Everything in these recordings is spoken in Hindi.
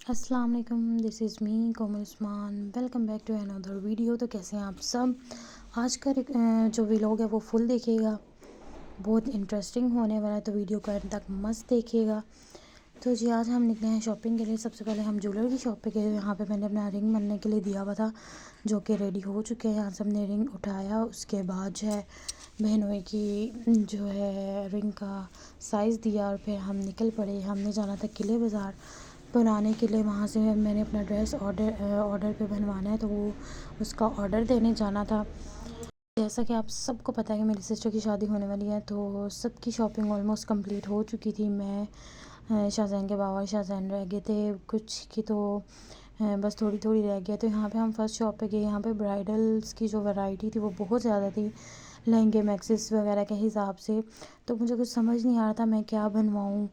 अस्सलाम वालेकुम, this is me Komal Usman. Welcome back to another video. तो कैसे हैं आप सब। आज का जो व्लॉग है वो फुल देखिएगा, बहुत इंटरेस्टिंग होने वाला है, तो वीडियो को एंड तक मस्त देखिएगा। तो जी आज हम निकले हैं शॉपिंग के लिए। सबसे पहले हम ज्वेलर की शॉप पे गए। यहाँ पे मैंने अपना रिंग बनने के लिए दिया हुआ था, जो कि रेडी हो चुके हैं। यहाँ से हमने रिंग उठाया, उसके बाद जो है बहनोई की जो है रिंग का साइज़ दिया और फिर हम निकल पड़े। हमने जाना था किले बाज़ार बनाने के लिए। वहाँ से मैंने अपना ड्रेस ऑर्डर पे बनवाना है, तो वो उसका ऑर्डर देने जाना था। जैसा कि आप सबको पता है कि मेरी सिस्टर की शादी होने वाली है, तो सबकी शॉपिंग ऑलमोस्ट कंप्लीट हो चुकी थी। मैं शाहज़ैन के बाबा शाहज़ैन रह गए थे, कुछ की तो बस थोड़ी थोड़ी रह गया। तो यहाँ पे हम फर्स्ट शॉप पे गए। यहाँ पे ब्राइडल्स की जो वैरायटी थी वो बहुत ज़्यादा थी, लहंगे मैक्सिस वगैरह के हिसाब से। तो मुझे कुछ समझ नहीं आ रहा था मैं क्या बनवाऊँ।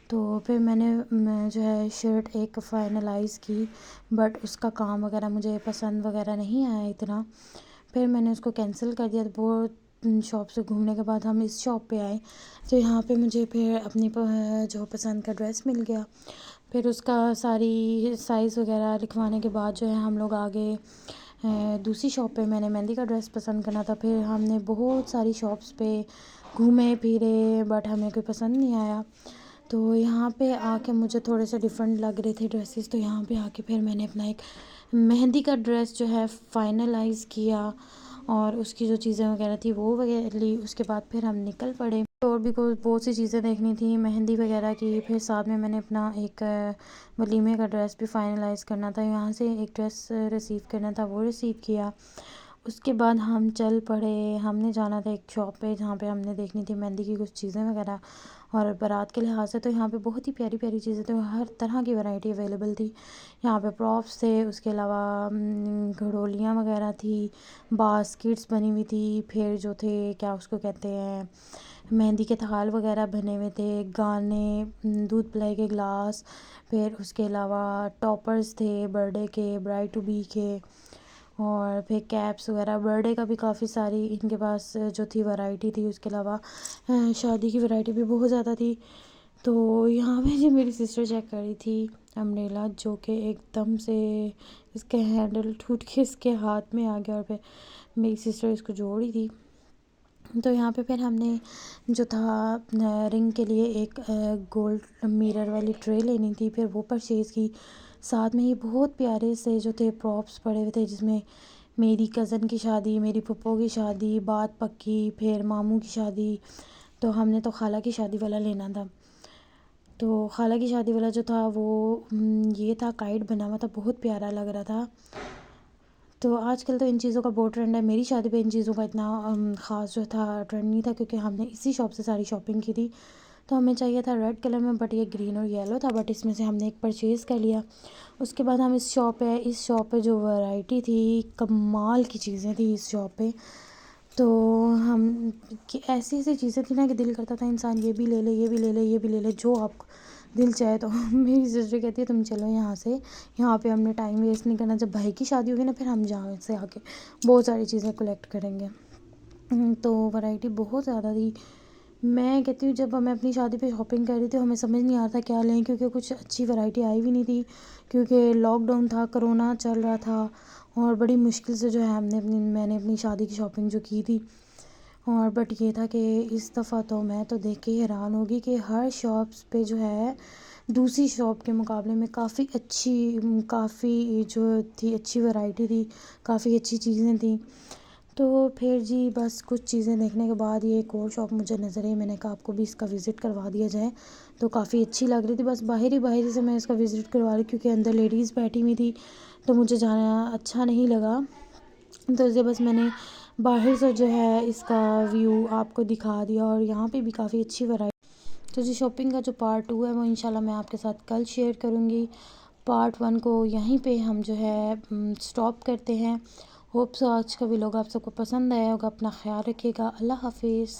तो फिर मैं जो है शर्ट एक फ़ाइनलाइज़ की, बट उसका काम वगैरह मुझे पसंद वगैरह नहीं आया इतना। फिर मैंने उसको कैंसिल कर दिया। तो वो शॉप से घूमने के बाद हम इस शॉप पे आए। तो यहाँ पे मुझे फिर अपनी जो पसंद का ड्रेस मिल गया। फिर उसका सारी साइज़ वगैरह लिखवाने के बाद जो है हम लोग आगे दूसरी शॉप पे मैंने मेहंदी का ड्रेस पसंद करना था। फिर हमने बहुत सारी शॉप्स पे घूमे फिरे, बट हमें कोई पसंद नहीं आया। तो यहाँ पे आके मुझे थोड़े से डिफरेंट लग रहे थे ड्रेसेस। तो यहाँ पे आके फिर मैंने अपना एक मेहंदी का ड्रेस जो है फ़ाइनलाइज़ किया, और उसकी जो चीज़ें वगैरह थी वो वगैरह ली। उसके बाद फिर हम निकल पड़े। और भी कोई बहुत सी चीज़ें देखनी थी मेहंदी वगैरह की। फिर साथ में मैंने अपना एक वलीमे का ड्रेस भी फ़ाइनलाइज़ करना था। यहाँ से एक ड्रेस रिसीव करना था, वो रिसीव किया। उसके बाद हम चल पड़े। हमने जाना था एक शॉप पे जहाँ पे हमने देखनी थी मेहंदी की कुछ चीज़ें वगैरह, और बारात के लिहाज से तो यहाँ पे बहुत ही प्यारी प्यारी चीज़ें थी। हर तरह की वैरायटी अवेलेबल थी यहाँ पे। प्रॉप्स थे, उसके अलावा घड़ोलियाँ वगैरह थी, बास्केट्स बनी हुई थी। फिर जो थे क्या उसको कहते हैं, मेहंदी के थाल वगैरह बने हुए थे, गाने, दूध पिलाई के ग्लास। फिर उसके अलावा टॉपर्स थे बर्थडे के, ब्राइड टू बी के, और फिर कैप्स वगैरह बर्थडे का भी काफ़ी सारी इनके पास जो थी वैरायटी थी। उसके अलावा शादी की वैरायटी भी बहुत ज़्यादा थी। तो यहाँ पे जो मेरी सिस्टर चेक कर रही थी अम्ब्रेला, जो कि एकदम से इसका हैंडल टूट के इसके हाथ में आ गया, और फिर मेरी सिस्टर इसको जोड़ रही थी। तो यहाँ पे फिर हमने जो था रिंग के लिए एक गोल्ड मिरर वाली ट्रे लेनी थी, फिर वो परचेज़ की। साथ में ही बहुत प्यारे से जो थे प्रॉप्स पड़े हुए थे, जिसमें मेरी कज़न की शादी, मेरी फूफो की शादी, बात पक्की, फिर मामू की शादी। तो हमने तो खाला की शादी वाला लेना था। तो खाला की शादी वाला जो था वो ये था, काइट बना हुआ था, बहुत प्यारा लग रहा था। तो आजकल तो इन चीज़ों का बहुत ट्रेंड है। मेरी शादी पे इन चीज़ों का इतना ख़ास जो था ट्रेंड नहीं था, क्योंकि हमने इसी शॉप से सारी शॉपिंग की थी। तो हमें चाहिए था रेड कलर में, बट ये ग्रीन और येलो था, बट इसमें से हमने एक परचेज़ कर लिया। उसके बाद हम इस शॉप पे जो वैरायटी थी, कमाल की चीज़ें थी इस शॉप पे। तो हम कि ऐसी ऐसी चीज़ें थी ना कि दिल करता था इंसान ये भी ले ले, ये भी ले ले, ये भी ले ले, जो आपको दिल चाहे। तो मेरी सिस्टर कहती है तुम चलो यहाँ से, यहाँ पे हमने टाइम वेस्ट नहीं करना। जब भाई की शादी होगी ना, फिर हम जहाँ से आके बहुत सारी चीज़ें कलेक्ट करेंगे। तो वैरायटी बहुत ज़्यादा थी। मैं कहती हूँ जब मैं अपनी शादी पे शॉपिंग कर रही थी, हमें समझ नहीं आ रहा था क्या लें, क्योंकि कुछ अच्छी वैरायटी आई भी नहीं थी, क्योंकि लॉकडाउन था, कोरोना चल रहा था। और बड़ी मुश्किल से जो है मैंने अपनी शादी की शॉपिंग जो की थी। और बट ये था कि इस दफ़ा तो मैं तो देख के हैरान होगी कि हर शॉप्स पे जो है दूसरी शॉप के मुकाबले में काफ़ी जो थी अच्छी वैरायटी थी, काफ़ी अच्छी चीज़ें थी। तो फिर जी बस कुछ चीज़ें देखने के बाद ये एक और शॉप मुझे नज़र आई। मैंने कहा आपको भी इसका विज़िट करवा दिया जाए। तो काफ़ी अच्छी लग रही थी, बस बाहर ही से मैं इसका विज़िट करवा रही, क्योंकि अंदर लेडीज़ बैठी हुई थी, तो मुझे जाना अच्छा नहीं लगा। तो इसलिए बस मैंने बाहर से जो है इसका व्यू आपको दिखा दिया। और यहाँ पे भी काफ़ी अच्छी वैरायटी। तो जी शॉपिंग का जो पार्ट 2 है वो इंशाल्लाह मैं आपके साथ कल शेयर करूँगी। पार्ट 1 को यहीं पे हम जो है स्टॉप करते हैं। होप सो आज का व्लॉग आप सबको पसंद आया होगा। अपना ख्याल रखिएगा। अल्लाह हाफिज़।